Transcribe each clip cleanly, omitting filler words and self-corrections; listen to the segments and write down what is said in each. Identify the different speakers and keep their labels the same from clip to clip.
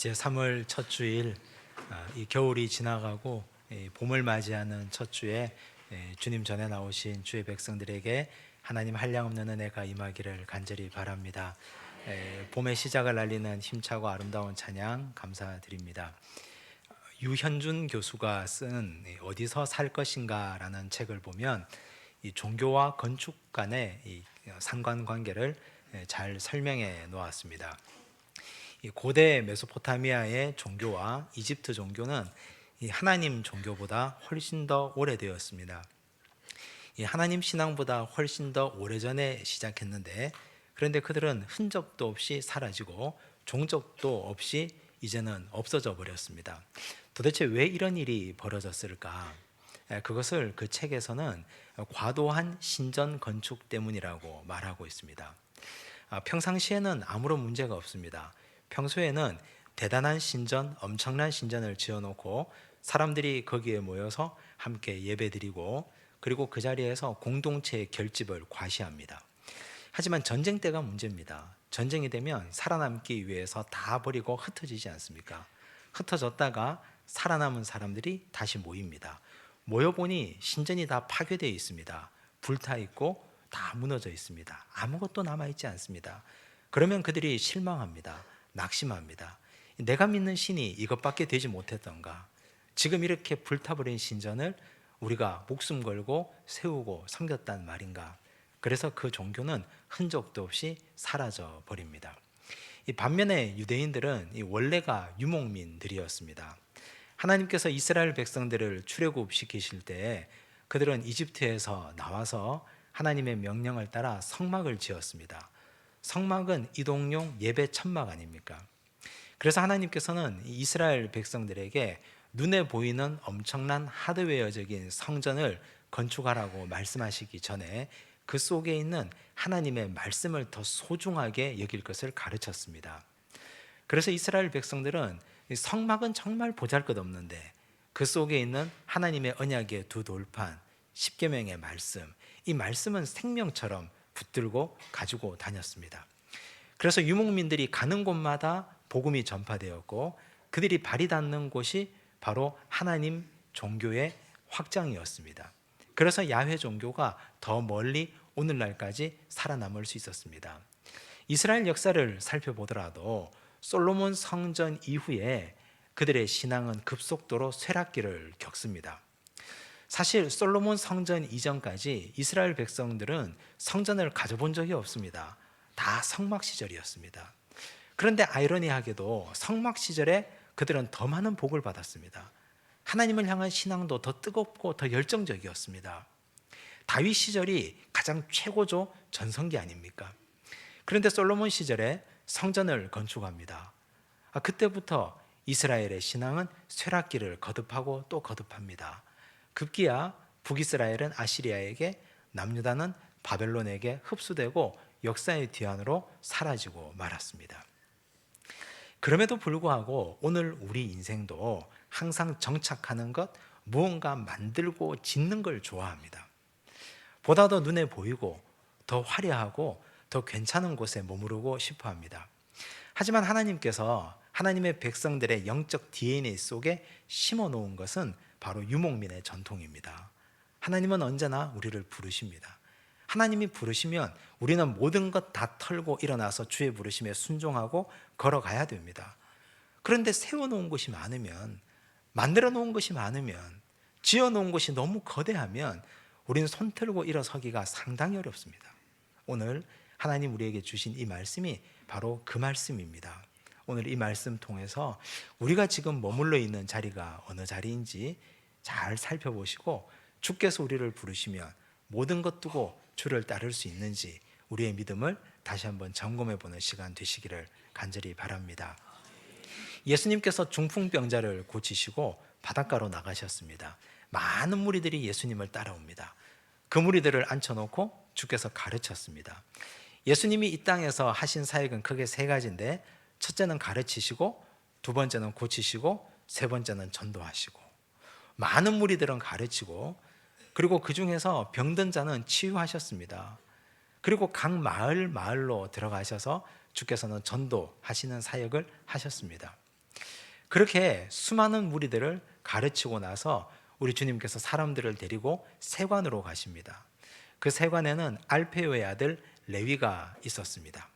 Speaker 1: 이제 3월 첫 주일, 이 겨울이 지나가고 봄을 맞이하는 첫 주에 주님 전에 나오신 주의 백성들에게 하나님 한량없는 은혜가 임하기를 간절히 바랍니다. 봄의 시작을 알리는 힘차고 아름다운 찬양 감사드립니다. 유현준 교수가 쓴 어디서 살 것인가라는 책을 보면 이 종교와 건축 간의 이 상관관계를 잘 설명해 놓았습니다. 이 고대 메소포타미아의 종교와 이집트 종교는 이 하나님 종교보다 훨씬 더 오래되었습니다. 이 하나님 신앙보다 훨씬 더 오래전에 시작했는데, 그런데 그들은 흔적도 없이 사라지고 종적도 없이 이제는 없어져 버렸습니다. 도대체 왜 이런 일이 벌어졌을까? 그것을 그 책에서는 과도한 신전 건축 때문이라고 말하고 있습니다. 평상시에는 아무런 문제가 없습니다. 평소에는 대단한 신전, 엄청난 신전을 지어놓고 사람들이 거기에 모여서 함께 예배드리고, 그리고 그 자리에서 공동체의 결집을 과시합니다. 하지만 전쟁 때가 문제입니다. 전쟁이 되면 살아남기 위해서 다 버리고 흩어지지 않습니까? 흩어졌다가 살아남은 사람들이 다시 모입니다. 모여보니 신전이 다 파괴되어 있습니다. 불타 있고 다 무너져 있습니다. 아무것도 남아있지 않습니다. 그러면 그들이 실망합니다. 낙심합니다. 내가 믿는 신이 이것밖에 되지 못했던가? 지금 이렇게 불타버린 신전을 우리가 목숨 걸고 세우고 섬겼단 말인가? 그래서 그 종교는 흔적도 없이 사라져 버립니다. 이 반면에 유대인들은 이 원래가 유목민들이었습니다. 하나님께서 이스라엘 백성들을 출애굽시키실 때 그들은 이집트에서 나와서 하나님의 명령을 따라 성막을 지었습니다. 성막은 이동용 예배 천막 아닙니까? 그래서 하나님께서는 이스라엘 백성들에게 눈에 보이는 엄청난 하드웨어적인 성전을 건축하라고 말씀하시기 전에 그 속에 있는 하나님의 말씀을 더 소중하게 여길 것을 가르쳤습니다. 그래서 이스라엘 백성들은 성막은 정말 보잘것없는데 그 속에 있는 하나님의 언약의 두 돌판, 십계명의 말씀, 이 말씀은 생명처럼 붙들고 가지고 다녔습니다. 그래서 유목민들이 가는 곳마다 복음이 전파되었고, 그들이 발이 닿는 곳이 바로 하나님 종교의 확장이었습니다. 그래서 야훼 종교가 더 멀리 오늘날까지 살아남을 수 있었습니다. 이스라엘 역사를 살펴보더라도 솔로몬 성전 이후에 그들의 신앙은 급속도로 쇠락기를 겪습니다. 사실 솔로몬 성전 이전까지 이스라엘 백성들은 성전을 가져본 적이 없습니다. 다 성막 시절이었습니다. 그런데 아이러니하게도 성막 시절에 그들은 더 많은 복을 받았습니다. 하나님을 향한 신앙도 더 뜨겁고 더 열정적이었습니다. 다윗 시절이 가장 최고조 전성기 아닙니까? 그런데 솔로몬 시절에 성전을 건축합니다. 그때부터 이스라엘의 신앙은 쇠락기를 거듭하고 또 거듭합니다. 급기야 북이스라엘은 아시리아에게, 남유다는 바벨론에게 흡수되고 역사의 뒤안으로 사라지고 말았습니다. 그럼에도 불구하고 오늘 우리 인생도 항상 정착하는 것, 무언가 만들고 짓는 걸 좋아합니다. 보다 더 눈에 보이고 더 화려하고 더 괜찮은 곳에 머무르고 싶어 합니다. 하지만 하나님께서 하나님의 백성들의 영적 DNA 속에 심어 놓은 것은 바로 유목민의 전통입니다. 하나님은 언제나 우리를 부르십니다. 하나님이 부르시면 우리는 모든 것 다 털고 일어나서 주의 부르심에 순종하고 걸어가야 됩니다. 그런데 세워놓은 것이 많으면, 만들어 놓은 것이 많으면, 지어 놓은 것이 너무 거대하면 우리는 손 털고 일어서기가 상당히 어렵습니다. 오늘 하나님 우리에게 주신 이 말씀이 바로 그 말씀입니다. 오늘 이 말씀 통해서 우리가 지금 머물러 있는 자리가 어느 자리인지 잘 살펴보시고, 주께서 우리를 부르시면 모든 것 두고 주를 따를 수 있는지 우리의 믿음을 다시 한번 점검해 보는 시간 되시기를 간절히 바랍니다. 예수님께서 중풍병자를 고치시고 바닷가로 나가셨습니다. 많은 무리들이 예수님을 따라옵니다. 그 무리들을 앉혀놓고 주께서 가르쳤습니다. 예수님이 이 땅에서 하신 사역은 크게 세 가지인데, 첫째는 가르치시고, 두 번째는 고치시고, 세 번째는 전도하시고. 많은 무리들은 가르치고, 그리고 그 중에서 병든 자는 치유하셨습니다. 그리고 각 마을로 들어가셔서 주께서는 전도하시는 사역을 하셨습니다. 그렇게 수많은 무리들을 가르치고 나서 우리 주님께서 사람들을 데리고 세관으로 가십니다. 그 세관에는 알페오의 아들 레위가 있었습니다.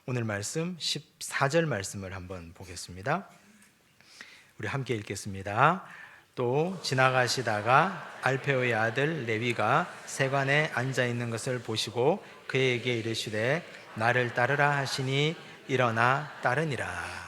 Speaker 1: 오늘 말씀 14절 말씀을 한번 보겠습니다. 우리 함께 읽겠습니다. 또 지나가시다가 알페오의 아들 레위가 세관에 앉아 있는 것을 보시고 그에게 이르시되 나를 따르라 하시니 일어나 따르니라.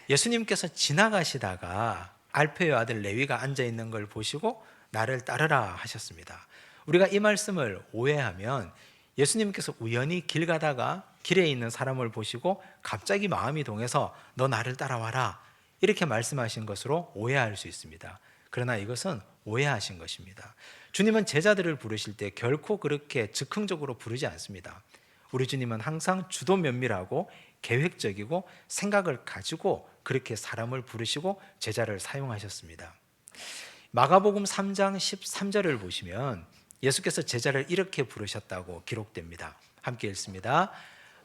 Speaker 1: 예수님께서 지나가시다가 알페오의 아들 레위가 앉아 있는 걸 보시고 나를 따르라 하셨습니다. 우리가 이 말씀을 오해하면 예수님께서 우연히 길 가다가 길에 있는 사람을 보시고 갑자기 마음이 동해서 너 나를 따라와라 이렇게 말씀하신 것으로 오해할 수 있습니다. 그러나 이것은 오해하신 것입니다. 주님은 제자들을 부르실 때 결코 그렇게 즉흥적으로 부르지 않습니다. 우리 주님은 항상 주도 면밀하고 계획적이고 생각을 가지고 그렇게 사람을 부르시고 제자를 사용하셨습니다. 마가복음 3장 13절을 보시면 예수께서 제자를 이렇게 부르셨다고 기록됩니다. 함께 읽습니다.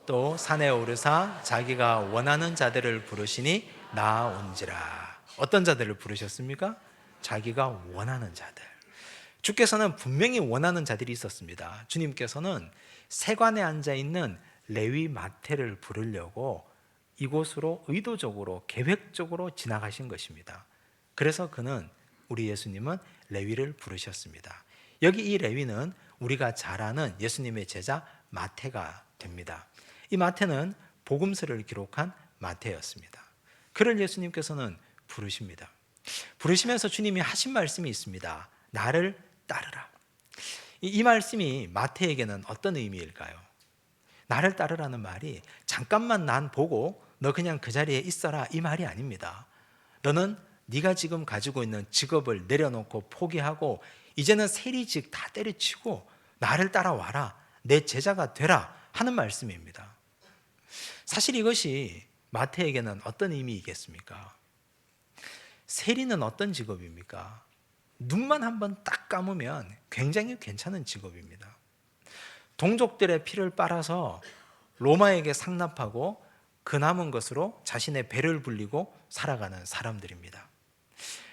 Speaker 1: 또 산에 오르사 자기가 원하는 자들을 부르시니 나온지라. 어떤 자들을 부르셨습니까? 자기가 원하는 자들. 주께서는 분명히 원하는 자들이 있었습니다. 주님께서는 세관에 앉아 있는 레위 마태를 부르려고 이곳으로 의도적으로 계획적으로 지나가신 것입니다. 그래서 우리 예수님은 레위를 부르셨습니다. 여기 이 레위는 우리가 잘 아는 예수님의 제자 마태가 됩니다. 이 마태는 복음서를 기록한 마태였습니다. 그를 예수님께서는 부르십니다. 부르시면서 주님이 하신 말씀이 있습니다. 나를 따르라. 이 말씀이 마태에게는 어떤 의미일까요? 나를 따르라는 말이 잠깐만 난 보고 너 그냥 그 자리에 있어라 이 말이 아닙니다. 너는 네가 지금 가지고 있는 직업을 내려놓고 포기하고 이제는 세리직 다 때려치고 나를 따라와라, 내 제자가 되라 하는 말씀입니다. 사실 이것이 마태에게는 어떤 의미이겠습니까? 세리는 어떤 직업입니까? 눈만 한번 딱 감으면 굉장히 괜찮은 직업입니다. 동족들의 피를 빨아서 로마에게 상납하고 그 남은 것으로 자신의 배를 불리고 살아가는 사람들입니다.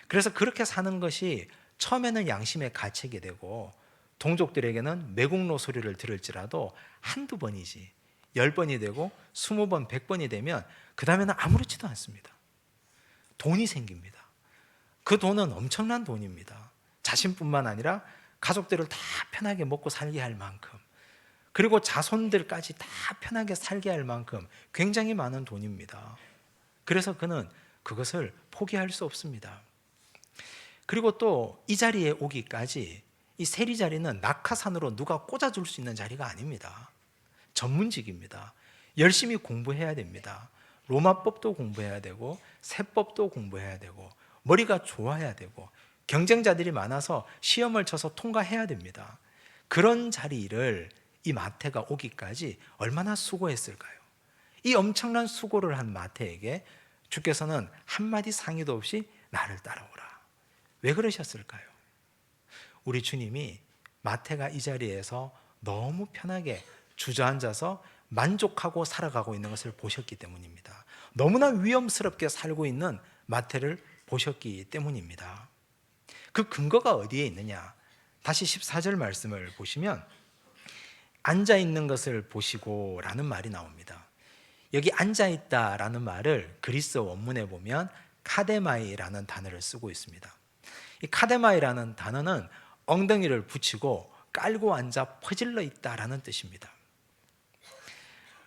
Speaker 1: 그래서 그렇게 사는 것이 처음에는 양심의 가책이 되고 동족들에게는 매국노 소리를 들을지라도 한두 번이지 10번이 되고 20번, 100번이 되면 그 다음에는 아무렇지도 않습니다. 돈이 생깁니다. 그 돈은 엄청난 돈입니다. 자신뿐만 아니라 가족들을 다 편하게 먹고 살게 할 만큼, 그리고 자손들까지 다 편하게 살게 할 만큼 굉장히 많은 돈입니다. 그래서 그는 그것을 포기할 수 없습니다. 그리고 또 이 자리에 오기까지 이 세리 자리는 낙하산으로 누가 꽂아줄 수 있는 자리가 아닙니다. 전문직입니다. 열심히 공부해야 됩니다. 로마법도 공부해야 되고 세법도 공부해야 되고 머리가 좋아야 되고 경쟁자들이 많아서 시험을 쳐서 통과해야 됩니다. 그런 자리를 이 마태가 오기까지 얼마나 수고했을까요? 이 엄청난 수고를 한 마태에게 주께서는 한마디 상의도 없이 나를 따라오라. 왜 그러셨을까요? 우리 주님이 마태가 이 자리에서 너무 편하게 주저앉아서 만족하고 살아가고 있는 것을 보셨기 때문입니다. 너무나 위험스럽게 살고 있는 마태를 보셨기 때문입니다. 그 근거가 어디에 있느냐? 다시 14절 말씀을 보시면 앉아있는 것을 보시고 라는 말이 나옵니다. 여기 앉아있다라는 말을 그리스 원문에 보면 카데마이라는 단어를 쓰고 있습니다. 이 카데마이라는 단어는 엉덩이를 붙이고 깔고 앉아 퍼질러 있다라는 뜻입니다.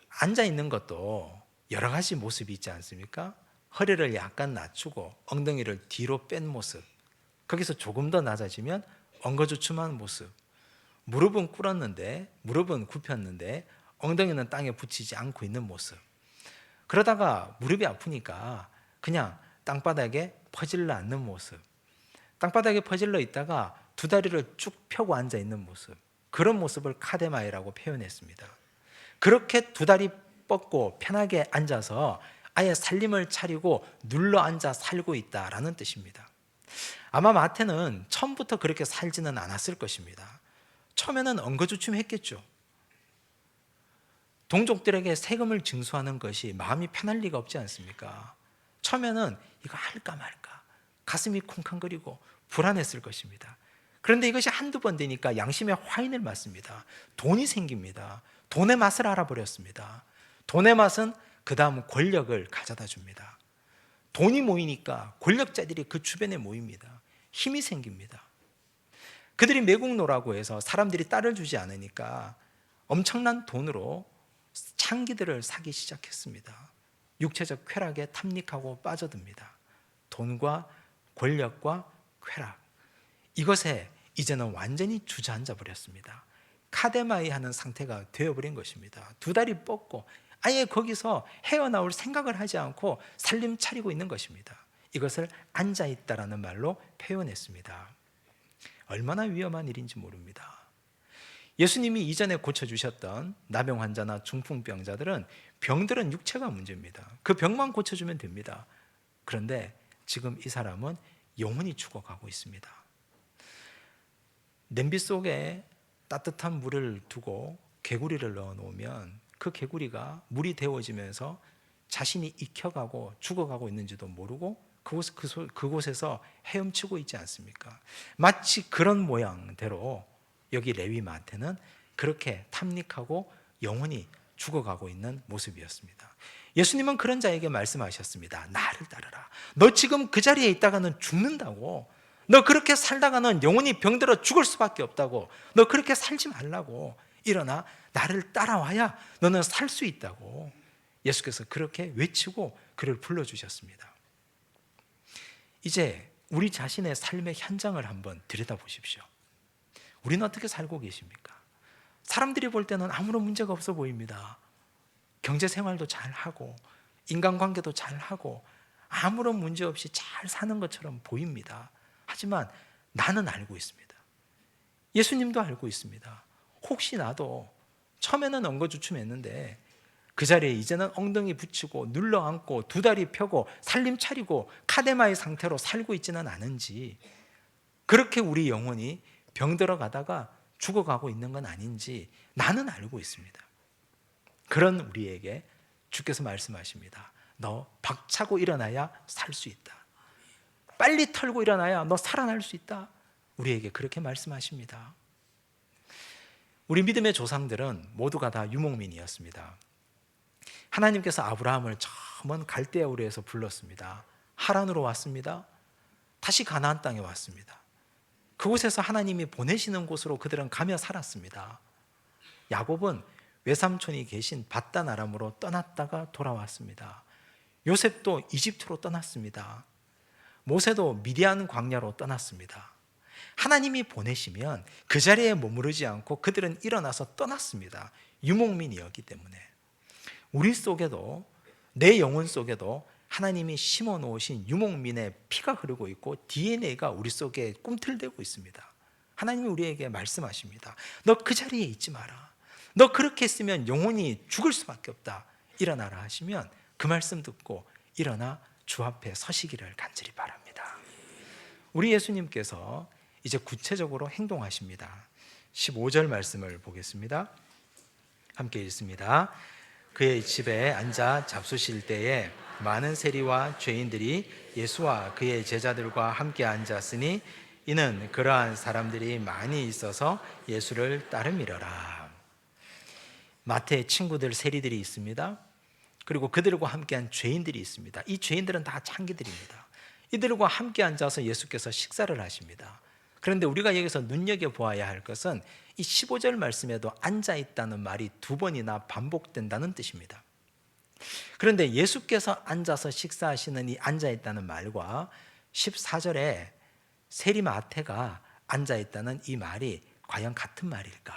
Speaker 1: 앉아있는 것도 여러 가지 모습이 있지 않습니까? 허리를 약간 낮추고 엉덩이를 뒤로 뺀 모습, 거기서 조금 더 낮아지면 엉거주춤한 모습, 무릎은 꿇었는데 무릎은 굽혔는데 엉덩이는 땅에 붙이지 않고 있는 모습, 그러다가 무릎이 아프니까 그냥 땅바닥에 퍼질러 앉는 모습, 땅바닥에 퍼질러 있다가 두 다리를 쭉 펴고 앉아 있는 모습, 그런 모습을 카데마이라고 표현했습니다. 그렇게 두 다리 뻗고 편하게 앉아서 아예 살림을 차리고 눌러 앉아 살고 있다라는 뜻입니다. 아마 마태는 처음부터 그렇게 살지는 않았을 것입니다. 처음에는 엉거주춤했겠죠. 동족들에게 세금을 징수하는 것이 마음이 편할 리가 없지 않습니까? 처음에는 이거 할까 말까 가슴이 쿵쾅거리고 불안했을 것입니다. 그런데 이것이 한두 번 되니까 양심의 화인을 맞습니다. 돈이 생깁니다. 돈의 맛을 알아버렸습니다. 돈의 맛은 그 다음 권력을 가져다 줍니다. 돈이 모이니까 권력자들이 그 주변에 모입니다. 힘이 생깁니다. 그들이 매국노라고 해서 사람들이 딸을 주지 않으니까 엄청난 돈으로 창기들을 사기 시작했습니다. 육체적 쾌락에 탐닉하고 빠져듭니다. 돈과 권력과 쾌락, 이것에 이제는 완전히 주저앉아 버렸습니다. 카데마이 하는 상태가 되어버린 것입니다. 두 다리 뻗고 아예 거기서 헤어나올 생각을 하지 않고 살림 차리고 있는 것입니다. 이것을 앉아있다라는 말로 표현했습니다. 얼마나 위험한 일인지 모릅니다. 예수님이 이전에 고쳐주셨던 나병 환자나 중풍병자들은 병들은 육체가 문제입니다. 그 병만 고쳐주면 됩니다. 그런데 지금 이 사람은 영혼이 죽어가고 있습니다. 냄비 속에 따뜻한 물을 두고 개구리를 넣어 놓으면 그 개구리가 물이 데워지면서 자신이 익혀가고 죽어가고 있는지도 모르고 그곳에서 헤엄치고 있지 않습니까? 마치 그런 모양대로 여기 레위 마태는 그렇게 탐닉하고 영혼이 죽어가고 있는 모습이었습니다. 예수님은 그런 자에게 말씀하셨습니다. 나를 따르라. 너 지금 그 자리에 있다가는 죽는다고. 너 그렇게 살다가는 영혼이 병들어 죽을 수밖에 없다고. 너 그렇게 살지 말라고. 일어나 나를 따라와야 너는 살 수 있다고. 예수께서 그렇게 외치고 그를 불러주셨습니다. 이제 우리 자신의 삶의 현장을 한번 들여다보십시오. 우리는 어떻게 살고 계십니까? 사람들이 볼 때는 아무런 문제가 없어 보입니다. 경제 생활도 잘하고 인간관계도 잘하고 아무런 문제 없이 잘 사는 것처럼 보입니다. 하지만 나는 알고 있습니다. 예수님도 알고 있습니다. 혹시 나도 처음에는 엉거주춤했는데 그 자리에 이제는 엉덩이 붙이고 눌러앉고 두 다리 펴고 살림 차리고 카데마의 상태로 살고 있지는 않은지, 그렇게 우리 영혼이 병들어 가다가 죽어가고 있는 건 아닌지 나는 알고 있습니다. 그런 우리에게 주께서 말씀하십니다. 너 박차고 일어나야 살 수 있다. 빨리 털고 일어나야 너 살아날 수 있다. 우리에게 그렇게 말씀하십니다. 우리 믿음의 조상들은 모두가 다 유목민이었습니다. 하나님께서 아브라함을 저 먼 갈대아 우르에서 불렀습니다. 하란으로 왔습니다. 다시 가나안 땅에 왔습니다. 그곳에서 하나님이 보내시는 곳으로 그들은 가며 살았습니다. 야곱은 외삼촌이 계신 밧단 아람으로 떠났다가 돌아왔습니다. 요셉도 이집트로 떠났습니다. 모세도 미디안 광야로 떠났습니다. 하나님이 보내시면 그 자리에 머무르지 않고 그들은 일어나서 떠났습니다. 유목민이었기 때문에. 우리 속에도, 내 영혼 속에도 하나님이 심어 놓으신 유목민의 피가 흐르고 있고 DNA가 우리 속에 꿈틀대고 있습니다. 하나님이 우리에게 말씀하십니다. 너 그 자리에 있지 마라. 너 그렇게 했으면 영혼이 죽을 수밖에 없다. 일어나라 하시면 그 말씀 듣고 일어나 주 앞에 서시기를 간절히 바랍니다. 우리 예수님께서 이제 구체적으로 행동하십니다. 15절 말씀을 보겠습니다. 함께 읽습니다. 그의 집에 앉아 잡수실 때에 많은 세리와 죄인들이 예수와 그의 제자들과 함께 앉았으니 이는 그러한 사람들이 많이 있어서 예수를 따름이러라. 마태의 친구들 세리들이 있습니다. 그리고 그들과 함께한 죄인들이 있습니다. 이 죄인들은 다 창기들입니다. 이들과 함께 앉아서 예수께서 식사를 하십니다. 그런데 우리가 여기서 눈여겨보아야 할 것은 이 15절 말씀에도 앉아있다는 말이 두 번이나 반복된다는 뜻입니다. 그런데 예수께서 앉아서 식사하시는 이 앉아있다는 말과 14절에 세리 마태가 앉아있다는 이 말이 과연 같은 말일까?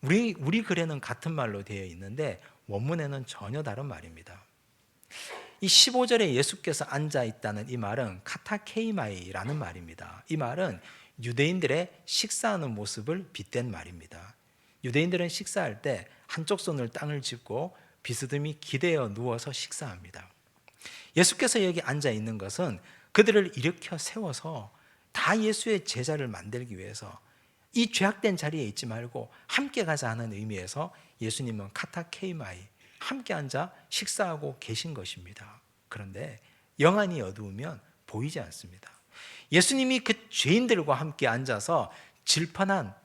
Speaker 1: 우리 글에는 같은 말로 되어 있는데 원문에는 전혀 다른 말입니다. 이 15절에 예수께서 앉아있다는 이 말은 카타케이마이라는 말입니다. 이 말은 유대인들의 식사하는 모습을 빗댄 말입니다. 유대인들은 식사할 때 한쪽 손을 땅을 짚고 비스듬히 기대어 누워서 식사합니다. 예수께서 여기 앉아있는 것은 그들을 일으켜 세워서 다 예수의 제자를 만들기 위해서 이 죄악된 자리에 있지 말고 함께 가자 하는 의미에서 예수님은 카타케이마이, 함께 앉아 식사하고 계신 것입니다. 그런데 영안이 어두우면 보이지 않습니다. 예수님이 그 죄인들과 함께 앉아서 질펀한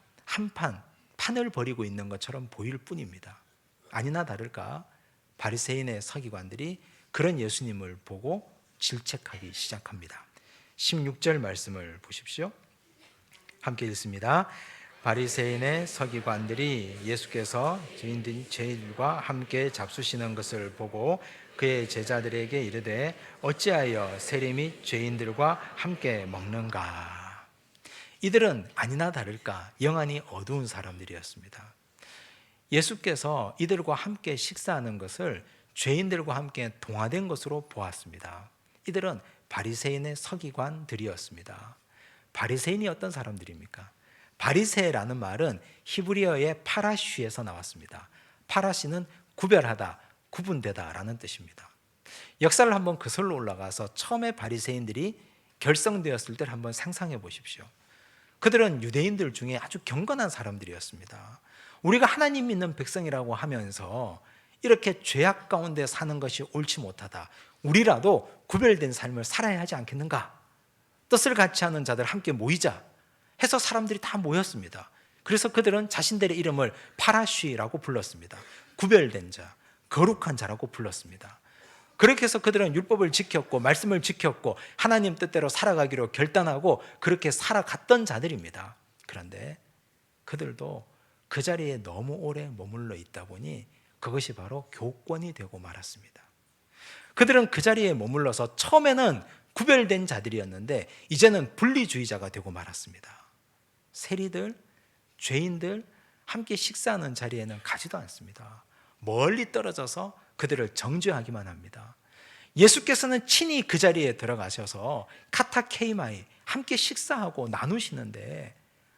Speaker 1: 판을 벌이고 있는 것처럼 보일 뿐입니다. 아니나 다를까 바리새인의 서기관들이 그런 예수님을 보고 질책하기 시작합니다. 16절 말씀을 보십시오. 함께 읽습니다. 바리새인의 서기관들이 예수께서 죄인들과 함께 잡수시는 것을 보고 그의 제자들에게 이르되 어찌하여 세리 및 죄인들과 함께 먹는가? 이들은 아니나 다를까 영안이 어두운 사람들이었습니다. 예수께서 이들과 함께 식사하는 것을 죄인들과 함께 동화된 것으로 보았습니다. 이들은 바리새인의 서기관들이었습니다. 바리새인이 어떤 사람들입니까? 바리새라는 말은 히브리어의 파라쉬에서 나왔습니다. 파라시는 구별하다, 구분되다 라는 뜻입니다. 역사를 한번 그슬로 올라가서 처음에 바리새인들이 결성되었을 때를 한번 상상해 보십시오. 그들은 유대인들 중에 아주 경건한 사람들이었습니다. 우리가 하나님 믿는 백성이라고 하면서 이렇게 죄악 가운데 사는 것이 옳지 못하다, 우리라도 구별된 삶을 살아야 하지 않겠는가? 뜻을 같이 하는 자들 함께 모이자 해서 사람들이 다 모였습니다. 그래서 그들은 자신들의 이름을 파라쉬라고 불렀습니다. 구별된 자, 거룩한 자라고 불렀습니다. 그렇게 해서 그들은 율법을 지켰고 말씀을 지켰고 하나님 뜻대로 살아가기로 결단하고 그렇게 살아갔던 자들입니다. 그런데 그들도 그 자리에 너무 오래 머물러 있다 보니 그것이 바로 교권이 되고 말았습니다. 그들은 그 자리에 머물러서 처음에는 구별된 자들이었는데 이제는 분리주의자가 되고 말았습니다. 세리들, 죄인들 함께 식사하는 자리에는 가지도 않습니다. 멀리 떨어져서 그들을 정죄하기만 합니다. 예수께서는 친히 그 자리에 들어가셔서 카타케이마이 함께 식사하고 나누시는데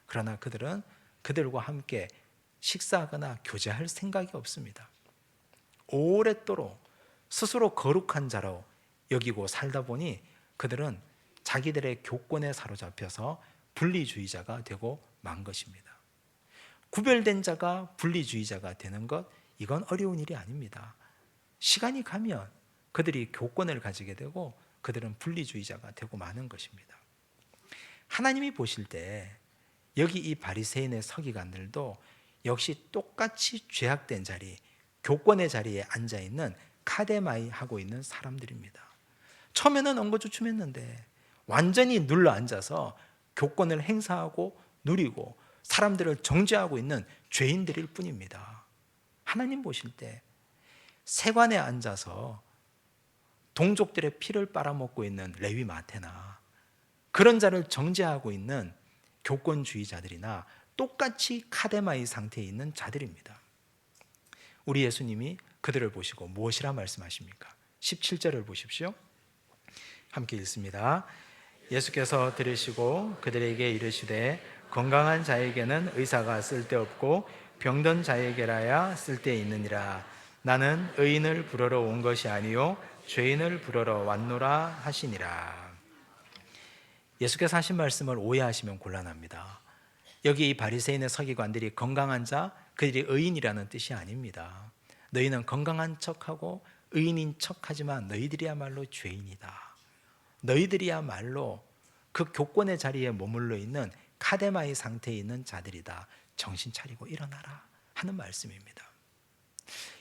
Speaker 1: 그러나 그들은 그들과 함께 식사하거나 교제할 생각이 없습니다. 오랫도록 스스로 거룩한 자로 여기고 살다 보니 그들은 자기들의 교권에 사로잡혀서 분리주의자가 되고 만 것입니다. 구별된 자가 분리주의자가 되는 것, 이건 어려운 일이 아닙니다. 시간이 가면 그들이 교권을 가지게 되고 그들은 분리주의자가 되고 마는 것입니다. 하나님이 보실 때 여기 이 바리새인의 서기관들도 역시 똑같이 죄악된 자리, 교권의 자리에 앉아있는 카데마이 하고 있는 사람들입니다. 처음에는 엉거주춤했는데 완전히 눌러 앉아서 교권을 행사하고 누리고 사람들을 정죄하고 있는 죄인들일 뿐입니다. 하나님 보실 때 세관에 앉아서 동족들의 피를 빨아먹고 있는 레위 마태나 그런 자를 정죄하고 있는 교권주의자들이나 똑같이 카데마이 상태에 있는 자들입니다. 우리 예수님이 그들을 보시고 무엇이라 말씀하십니까? 17절을 보십시오. 함께 읽습니다. 예수께서 들으시고 그들에게 이르시되 건강한 자에게는 의사가 쓸데없고 병든 자에게라야 쓸데있느니라. 나는 의인을 부르러 온 것이 아니요 죄인을 부르러 왔노라 하시니라. 예수께서 하신 말씀을 오해하시면 곤란합니다. 여기 이 바리새인의 서기관들이 건강한 자, 그들이 의인이라는 뜻이 아닙니다. 너희는 건강한 척하고 의인인 척하지만 너희들이야말로 죄인이다. 너희들이야말로 그 교권의 자리에 머물러 있는 카데마이 상태에 있는 자들이다. 정신 차리고 일어나라 하는 말씀입니다.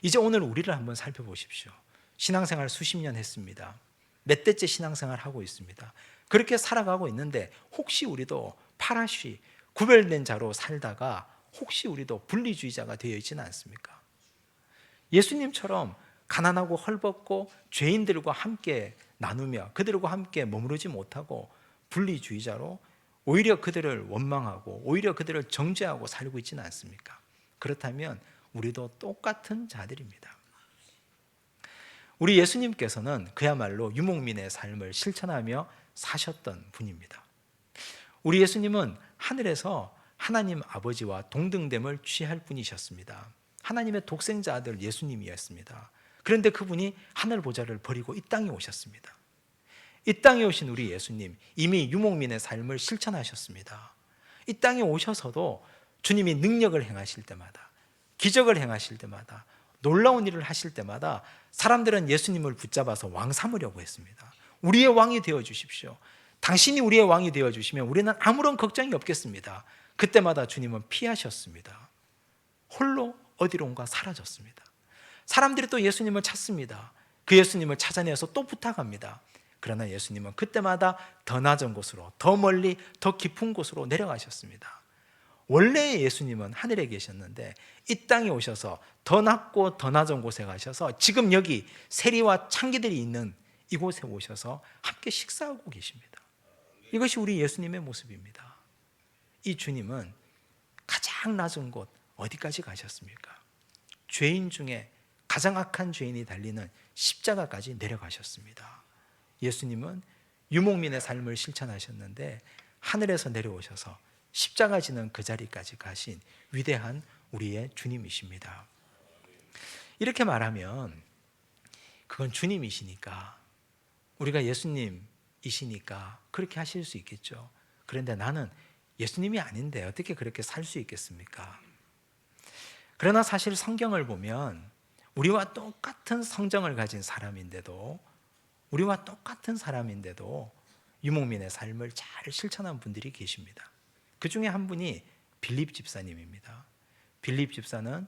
Speaker 1: 이제 오늘 우리를 한번 살펴보십시오. 신앙생활 수십 년 했습니다. 몇 대째 신앙생활 하고 있습니다. 그렇게 살아가고 있는데 혹시 우리도 파라쉬, 구별된 자로 살다가 혹시 우리도 분리주의자가 되어 있지는 않습니까? 예수님처럼 가난하고 헐벗고 죄인들과 함께 나누며 그들과 함께 머무르지 못하고 분리주의자로 오히려 그들을 원망하고 오히려 그들을 정죄하고 살고 있지는 않습니까? 그렇다면 우리도 똑같은 자들입니다. 우리 예수님께서는 그야말로 유목민의 삶을 실천하며 사셨던 분입니다. 우리 예수님은 하늘에서 하나님 아버지와 동등됨을 취할 분이셨습니다. 하나님의 독생자 아들 예수님이었습니다. 그런데 그분이 하늘 보좌를 버리고 이 땅에 오셨습니다. 이 땅에 오신 우리 예수님, 이미 유목민의 삶을 실천하셨습니다. 이 땅에 오셔서도 주님이 능력을 행하실 때마다, 기적을 행하실 때마다, 놀라운 일을 하실 때마다 사람들은 예수님을 붙잡아서 왕 삼으려고 했습니다. 우리의 왕이 되어 주십시오. 당신이 우리의 왕이 되어 주시면 우리는 아무런 걱정이 없겠습니다. 그때마다 주님은 피하셨습니다. 홀로 어디론가 사라졌습니다. 사람들이 또 예수님을 찾습니다. 그 예수님을 찾아내서 또 부탁합니다. 그러나 예수님은 그때마다 더 낮은 곳으로, 더 멀리, 더 깊은 곳으로 내려가셨습니다. 원래 예수님은 하늘에 계셨는데 이 땅에 오셔서 더 낮고 더 낮은 곳에 가셔서 지금 여기 세리와 창기들이 있는 이곳에 오셔서 함께 식사하고 계십니다. 이것이 우리 예수님의 모습입니다. 이 주님은 가장 낮은 곳 어디까지 가셨습니까? 죄인 중에 가장 악한 죄인이 달리는 십자가까지 내려가셨습니다. 예수님은 유목민의 삶을 실천하셨는데 하늘에서 내려오셔서 십자가 지는 그 자리까지 가신 위대한 우리의 주님이십니다. 이렇게 말하면 그건 주님이시니까, 우리가 예수님이시니까 그렇게 하실 수 있겠죠. 그런데 나는 예수님이 아닌데 어떻게 그렇게 살 수 있겠습니까? 그러나 사실 성경을 보면 우리와 똑같은 성정을 가진 사람인데도, 우리와 똑같은 사람인데도 유목민의 삶을 잘 실천한 분들이 계십니다. 그 중에 한 분이 빌립 집사님입니다. 빌립 집사는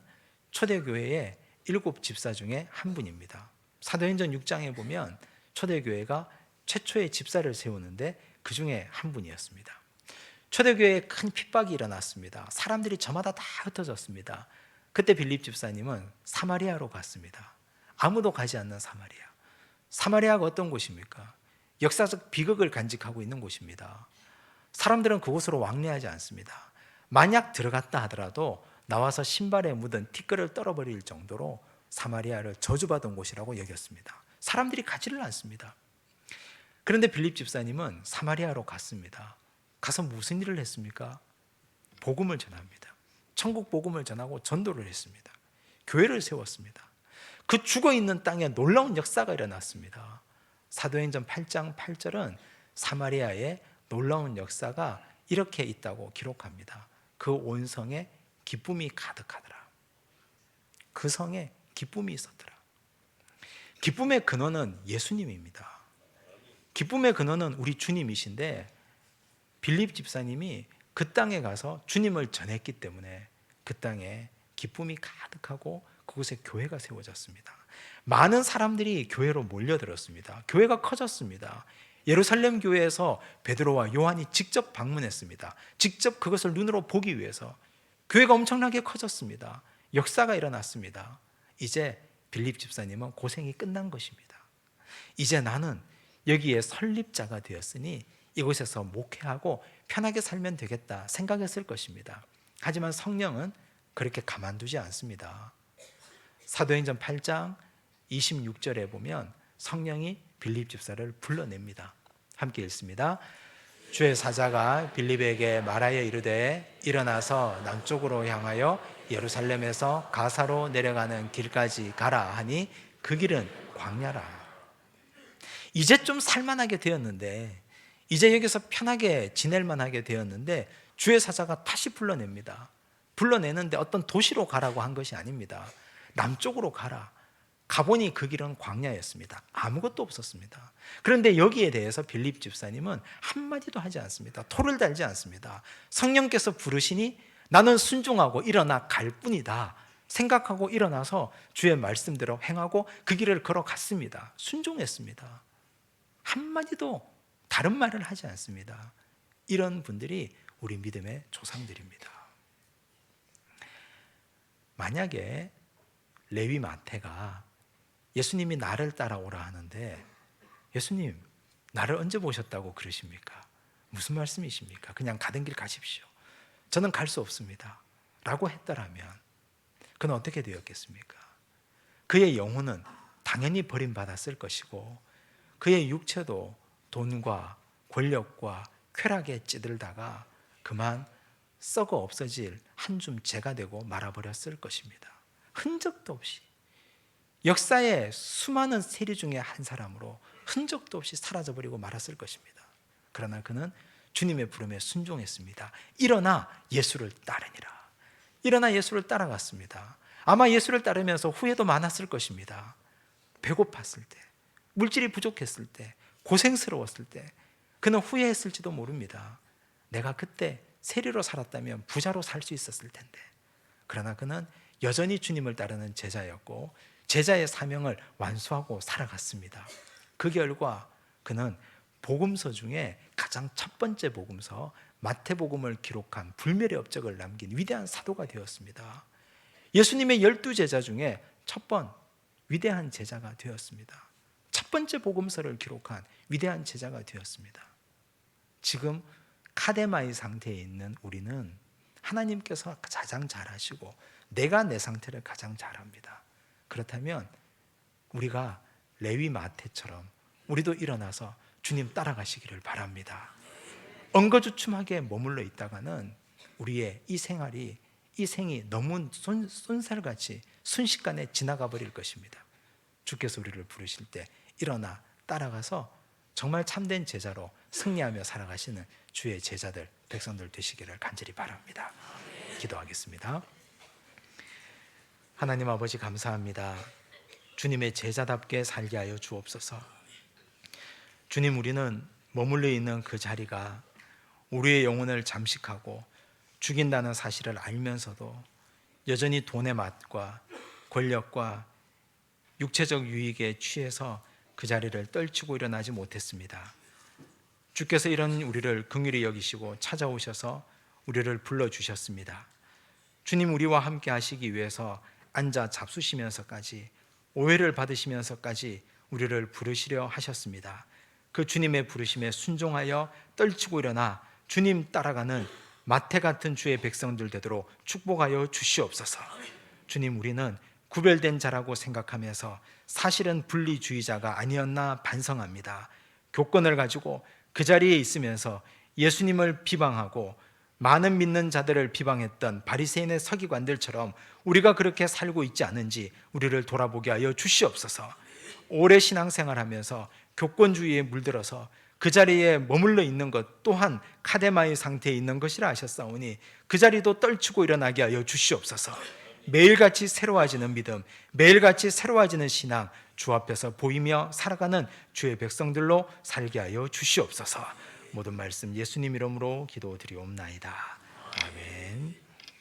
Speaker 1: 초대교회의 7 집사 중에 한 분입니다. 사도행전 6장에 보면 초대교회가 최초의 집사를 세우는데 그 중에 한 분이었습니다. 초대교회에 큰 핍박이 일어났습니다. 사람들이 저마다 다 흩어졌습니다. 그때 빌립 집사님은 사마리아로 갔습니다. 아무도 가지 않는 사마리아. 사마리아가 어떤 곳입니까? 역사적 비극을 간직하고 있는 곳입니다. 사람들은 그곳으로 왕래하지 않습니다. 만약 들어갔다 하더라도 나와서 신발에 묻은 티끌을 떨어버릴 정도로 사마리아를 저주받은 곳이라고 여겼습니다. 사람들이 가지를 않습니다. 그런데 빌립 집사님은 사마리아로 갔습니다. 가서 무슨 일을 했습니까? 복음을 전합니다. 천국 복음을 전하고 전도를 했습니다. 교회를 세웠습니다. 그 죽어있는 땅에 놀라운 역사가 일어났습니다. 사도행전 8장 8절은 사마리아의 놀라운 역사가 이렇게 있다고 기록합니다. 그 온 성에 기쁨이 가득하더라. 그 성에 기쁨이 있었더라. 기쁨의 근원은 예수님입니다. 기쁨의 근원은 우리 주님이신데 빌립 집사님이 그 땅에 가서 주님을 전했기 때문에 그 땅에 기쁨이 가득하고 그곳에 교회가 세워졌습니다. 많은 사람들이 교회로 몰려들었습니다. 교회가 커졌습니다. 예루살렘 교회에서 베드로와 요한이 직접 방문했습니다. 직접 그것을 눈으로 보기 위해서 교회가 엄청나게 커졌습니다. 역사가 일어났습니다. 이제 빌립 집사님은 고생이 끝난 것입니다. 이제 나는 여기에 설립자가 되었으니 이곳에서 목회하고 편하게 살면 되겠다 생각했을 것입니다. 하지만 성령은 그렇게 가만두지 않습니다. 사도행전 8장 26절에 보면 성령이 빌립 집사를 불러냅니다. 함께 읽습니다. 주의 사자가 빌립에게 말하여 이르되 일어나서 남쪽으로 향하여 예루살렘에서 가사로 내려가는 길까지 가라 하니 그 길은 광야라. 이제 좀 살만하게 되었는데, 이제 여기서 편하게 지낼 만하게 되었는데 주의 사자가 다시 불러냅니다. 불러내는데 어떤 도시로 가라고 한 것이 아닙니다. 남쪽으로 가라. 가보니 그 길은 광야였습니다. 아무것도 없었습니다. 그런데 여기에 대해서 빌립 집사님은 한마디도 하지 않습니다. 토를 달지 않습니다. 성령께서 부르시니 나는 순종하고 일어나 갈 뿐이다 생각하고 일어나서 주의 말씀대로 행하고 그 길을 걸어갔습니다. 순종했습니다. 한마디도 다른 말을 하지 않습니다. 이런 분들이 우리 믿음의 조상들입니다. 만약에 레위 마태가 예수님이 나를 따라오라 하는데 예수님 나를 언제 보셨다고 그러십니까? 무슨 말씀이십니까? 그냥 가던 길 가십시오. 저는 갈 수 없습니다 라고 했더라면 그는 어떻게 되었겠습니까? 그의 영혼은 당연히 버림받았을 것이고 그의 육체도 돈과 권력과 쾌락에 찌들다가 그만 썩어 없어질 한 줌 재가 되고 말아버렸을 것입니다. 흔적도 없이 역사의 수많은 세리 중에 한 사람으로 흔적도 없이 사라져버리고 말았을 것입니다. 그러나 그는 주님의 부름에 순종했습니다. 일어나 예수를 따르니라. 일어나 예수를 따라갔습니다. 아마 예수를 따르면서 후회도 많았을 것입니다. 배고팠을 때, 물질이 부족했을 때, 고생스러웠을 때 그는 후회했을지도 모릅니다. 내가 그때 세리로 살았다면 부자로 살 수 있었을 텐데. 그러나 그는 여전히 주님을 따르는 제자였고 제자의 사명을 완수하고 살아갔습니다. 그 결과 그는 복음서 중에 가장 첫 번째 복음서 마태복음을 기록한 불멸의 업적을 남긴 위대한 사도가 되었습니다. 예수님의 12제자 중에 첫 번 위대한 제자가 되었습니다. 첫 번째 복음서를 기록한 위대한 제자가 되었습니다. 지금 카데마의 상태에 있는 우리는 하나님께서 가장 잘 아시고 내가 내 상태를 가장 잘 압니다. 그렇다면 우리가 레위 마태처럼 우리도 일어나서 주님 따라가시기를 바랍니다. 엉거주춤하게 머물러 있다가는 우리의 이 생활이, 이 생이 너무 쏜살같이 순식간에 지나가 버릴 것입니다. 주께서 우리를 부르실 때 일어나 따라가서 정말 참된 제자로 승리하며 살아가시는 주의 제자들, 백성들 되시기를 간절히 바랍니다. 기도하겠습니다. 하나님 아버지 감사합니다. 주님의 제자답게 살게 하여 주옵소서. 주님, 우리는 머물러 있는 그 자리가 우리의 영혼을 잠식하고 죽인다는 사실을 알면서도 여전히 돈의 맛과 권력과 육체적 유익에 취해서 그 자리를 떨치고 일어나지 못했습니다. 주께서 이런 우리를 긍휼히 여기시고 찾아오셔서 우리를 불러주셨습니다. 주님, 우리와 함께 하시기 위해서 앉아 잡수시면서까지, 오해를 받으시면서까지 우리를 부르시려 하셨습니다. 그 주님의 부르심에 순종하여 떨치고 일어나 주님 따라가는 마태 같은 주의 백성들 되도록 축복하여 주시옵소서. 주님, 우리는 구별된 자라고 생각하면서 사실은 분리주의자가 아니었나 반성합니다. 교권을 가지고 그 자리에 있으면서 예수님을 비방하고 많은 믿는 자들을 비방했던 바리새인의 서기관들처럼 우리가 그렇게 살고 있지 않은지 우리를 돌아보게 하여 주시옵소서. 오래 신앙생활하면서 교권주의에 물들어서 그 자리에 머물러 있는 것 또한 카데마의 상태에 있는 것이라 하셨사오니 그 자리도 떨치고 일어나게 하여 주시옵소서. 매일같이 새로워지는 믿음, 매일같이 새로워지는 신앙 주 앞에서 보이며 살아가는 주의 백성들로 살게 하여 주시옵소서. 모든 말씀 예수님 이름으로 기도드리옵나이다. 아멘.